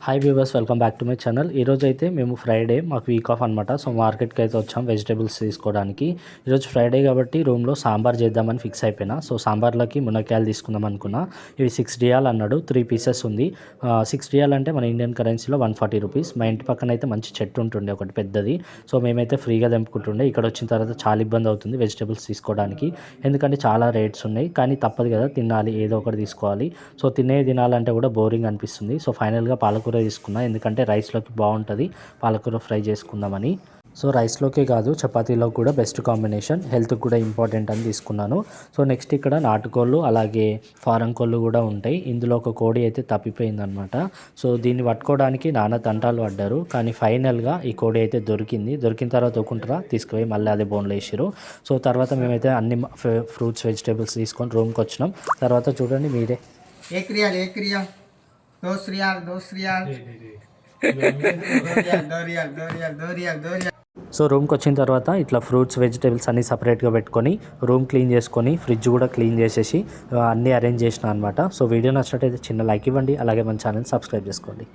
Hi viewers, welcome back to my channel. ఈరోజు అయితే మేము ఫ్రైడే మాకు వీక్ ఆఫ్ అనమాట. సో మార్కెట్కి అయితే వచ్చాం వెజిటేబుల్స్ తీసుకోవడానికి. ఈరోజు ఫ్రైడే కాబట్టి రూమ్లో సాంబార్ చేద్దామని ఫిక్స్ అయిపోయినా. సో సాంబార్లోకి మునక్కాయలు తీసుకుందాం అనుకున్నా. ఇవి 6 రియాల్ అన్నాడు, 3 పీసెస్ ఉంది. 6 రియాల్ అంటే మన ఇండియన్ కరెన్సీలో 140 రూపీస్. మా ఇంటి పక్కన అయితే మంచి చెట్టు ఉంటుండే ఒకటి పెద్దది. సో మేమైతే ఫ్రీగా తెంపుకుంటుండే. ఇక్కడ వచ్చిన తర్వాత చాలా ఇబ్బంది అవుతుంది వెజిటేబుల్స్ తీసుకోవడానికి, ఎందుకంటే చాలా రేట్స్ ఉన్నాయి. కానీ తప్పదు కదా, తినాలి, ఏదో ఒకటి తీసుకోవాలి. సో తినాలంటే కూడా బోరింగ్ అనిపిస్తుంది. సో ఫైనల్గా పాలకూర తీసుకున్నా, ఎందుకంటే రైస్లోకి బాగుంటుంది. పాలకూర ఫ్రై చేసుకుందామని. సో రైస్లోకే కాదు, చపాతీలో కూడా బెస్ట్ కాంబినేషన్, హెల్త్కి కూడా ఇంపార్టెంట్ అని తీసుకున్నాను. సో నెక్స్ట్ ఇక్కడ నాటుకోళ్ళు అలాగే ఫారం కోళ్ళు కూడా ఉంటాయి. ఇందులో ఒక కోడి అయితే తప్పిపోయిందనమాట. సో దీన్ని పట్టుకోవడానికి నాన్న తంటాలు పడ్డారు, కానీ ఫైనల్గా ఈ కోడి అయితే దొరికింది. దొరికిన తర్వాత ఒక్కుంటారా తీసుకుపోయి మళ్ళీ అదే బోన్లో వేసారు. సో తర్వాత మేమైతే అన్ని ఫ్రూట్స్ వెజిటేబుల్స్ తీసుకొని రూమ్కి వచ్చినాం. తర్వాత చూడండి మీరే. दो रियाल సో రూమ్కి వచ్చిన తర్వాత ఇట్లా ఫ్రూట్స్ వెజిటేబుల్స్ అన్నీ సపరేట్గా పెట్టుకొని రూమ్ క్లీన్ చేసుకొని ఫ్రిడ్జ్ కూడా క్లీన్ చేసేసి అన్నీ అరేంజ్ చేసిన అనమాట. సో వీడియో నచ్చినట్టయితే చిన్న లైక్ ఇవ్వండి, అలాగే మన ఛానల్ సబ్స్క్రైబ్ చేసుకోండి.